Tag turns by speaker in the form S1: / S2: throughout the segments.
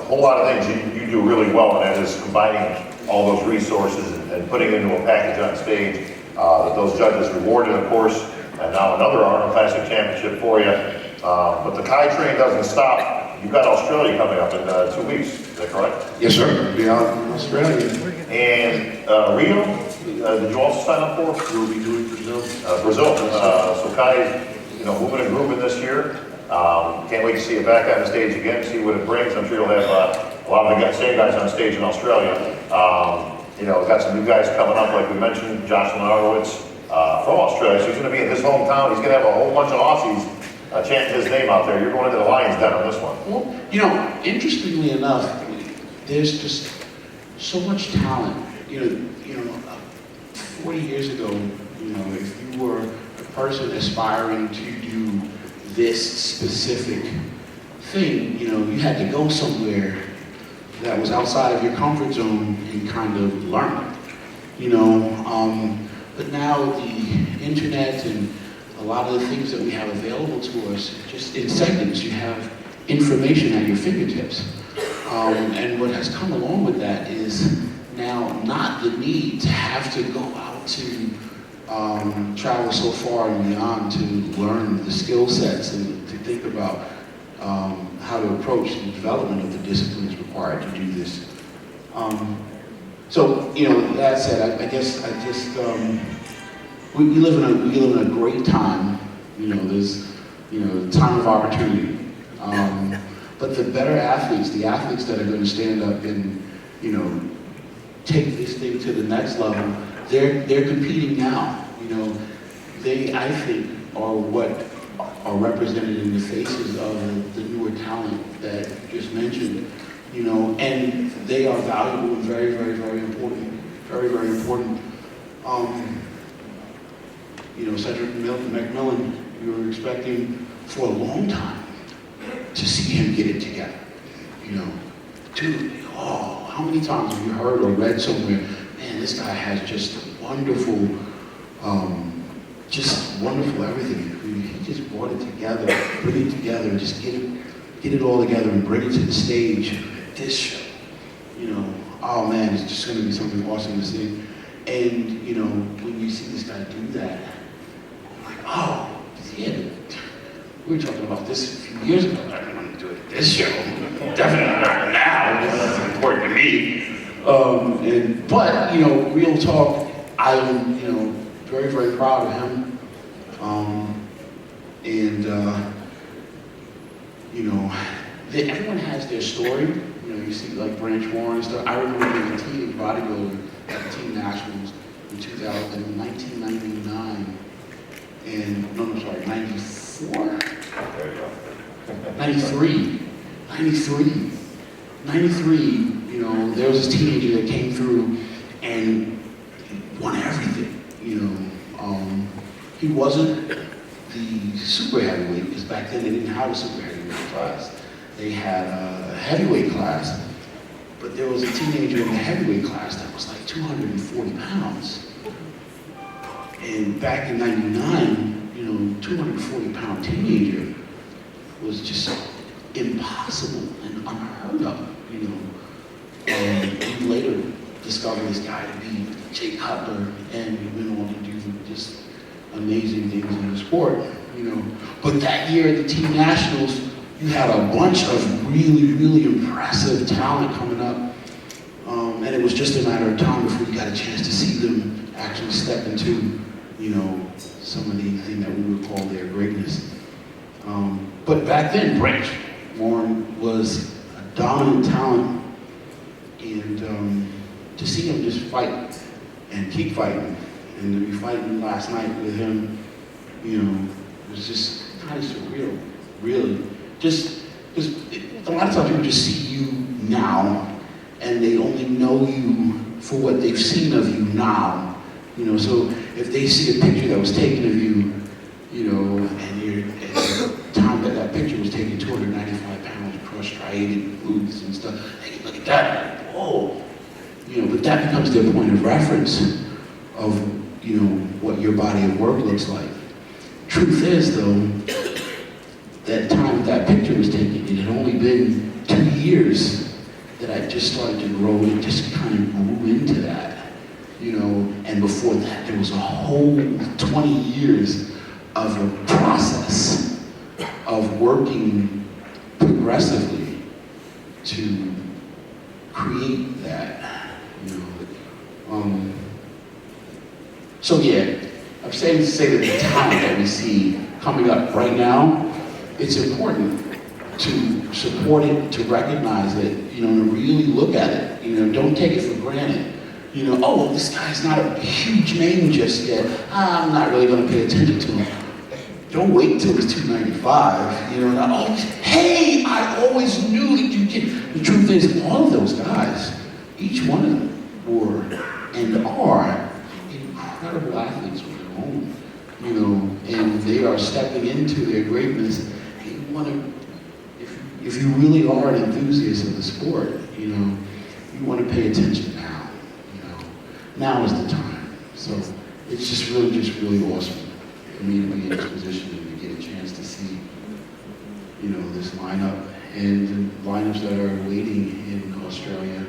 S1: whole lot of things you do really well, and that is combining all those resources and putting it into a package on stage that those judges rewarded, of course, and now another Arnold Classic Championship for you. But the Kai train doesn't stop. You've got Australia coming up in 2 weeks, is that correct?
S2: Yes, sir. We'll be out in Australia.
S1: And Rio, did you also sign up for?
S2: We'll be doing Brazil.
S1: Brazil. So Kai, moving and grooving this year. Can't wait to see you back on the stage again, see what it brings. I'm sure you'll have a lot of the same guys on stage in Australia. Got some new guys coming up, like we mentioned, Jocelyn Arowitz from Australia. So he's going to be in his hometown. He's going to have a whole bunch of Aussies chanting his name out there. You're going into the Lions Den on this one.
S2: Well, interestingly enough, there's just so much talent. 40 years ago, if you were a person aspiring to do this specific thing, you had to go somewhere that was outside of your comfort zone and kind of learn, but now the internet and a lot of the things that we have available to us, just in seconds, you have information at your fingertips. And what has come along with that is now not the need to have to go out to travel so far and beyond to learn the skill sets and to think about how to approach the development of the disciplines required to do this. That said, I just we live in a great time. There's time of opportunity. But the better athletes, the athletes that are going to stand up and take this thing to the next level, they're competing now. They, I think, are what are represented in the faces of the newer talent that you just mentioned. And they are valuable and very, very, very important. Very, very important. Cedric McMillan, we were expecting for a long time to see him get it together. How many times have you heard or read somewhere, man, this guy has just wonderful, wonderful everything. He just brought it together, bring it together, and just get it all together and bring it to the stage. This show, oh man, it's just going to be something awesome to see. And when you see this guy do that, I'm like, oh, yeah, we were talking about this a few years ago. I didn't want to do it at this show. Definitely not now. This is important to me. But real talk, I'm very, very proud of him. Everyone has their story. You see like Branch Warren and stuff. I remember being a teenage bodybuilder at the Team Nationals in 1999. And, no, I'm sorry, 94? 93. 93, there was this teenager that came through and won everything, He wasn't the super heavyweight, because back then they didn't have a super heavyweight class. They had a heavyweight class, but there was a teenager in the heavyweight class that was like 240 pounds. And back in 99, 240-pound teenager was just impossible and unheard of, And we later discovered this guy to be Jake Cutler, and he went on to do just amazing things in the sport, But that year at the Team Nationals, you had a bunch of really, really impressive talent coming up. And it was just a matter of time before we got a chance to see them actually step into, some of the thing that we would call their greatness. But back then, Branch Warren was a dominant talent, and to see him just fight and keep fighting, and to be fighting last night with him, it was just kind of surreal, really. Just a lot of times people just see you now, and they only know you for what they've seen of you now. So if they see a picture that was taken of you, and the time that picture was taken, 295 pounds, crushed, striated glutes and stuff, they can look at that, like, whoa. But that becomes their point of reference of, what your body of work looks like. Truth is, though, that time that picture was taken, it had only been 2 years that I just started to grow and just kind of grew into that, you know, and before that there was a whole 20 years of a process of working progressively to create that, you know. So yeah, I'm saying to say that the talent that we see coming up right now, it's important to support it, to recognize it, you know, to really look at it. You know, don't take it for granted. You know, oh, well, this guy's not a huge name just yet. I'm not really going to pay attention to him. Don't wait till he's 295. You know, not, oh, hey, I always knew that you could. The truth is, all of those guys, each one of them were and are incredible athletes of their own. You know, and they are stepping into their greatness. You want to. If you really are an enthusiast of the sport, you know, you want to pay attention now. You know, now is the time. So it's just really awesome for me to be in this position and to get a chance to see, you know, this lineup and the lineups that are waiting in Australia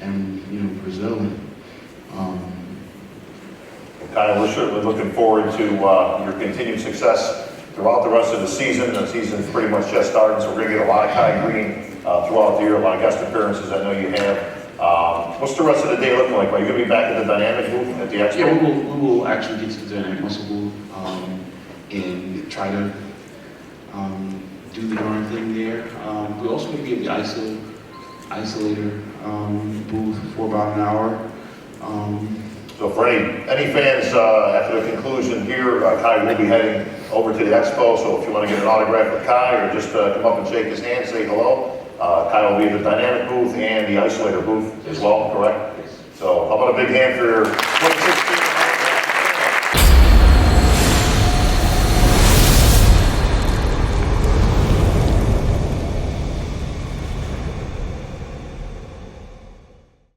S2: and, you know, Brazil.
S1: Kyle, we're certainly looking forward to your continued success throughout the rest of the season. The season's pretty much just started, so we're going to get a lot of Kai Green throughout the year, a lot of guest appearances I know you have. What's the rest of the day looking like? Are you going to be back at the Dynamic booth at the Expo?
S2: Yeah, we will actually get to the Dynamic Muscle booth and try to do the darn thing there. We're also going to be at the isolator booth for about an hour.
S1: So for any fans after the conclusion here, Kai will be heading over to the Expo, so if you want to get an autograph with Kai or just come up and shake his hand, say hello, Kai will be at the Dynamic booth and the Isolator booth as well, correct? So how about a big hand for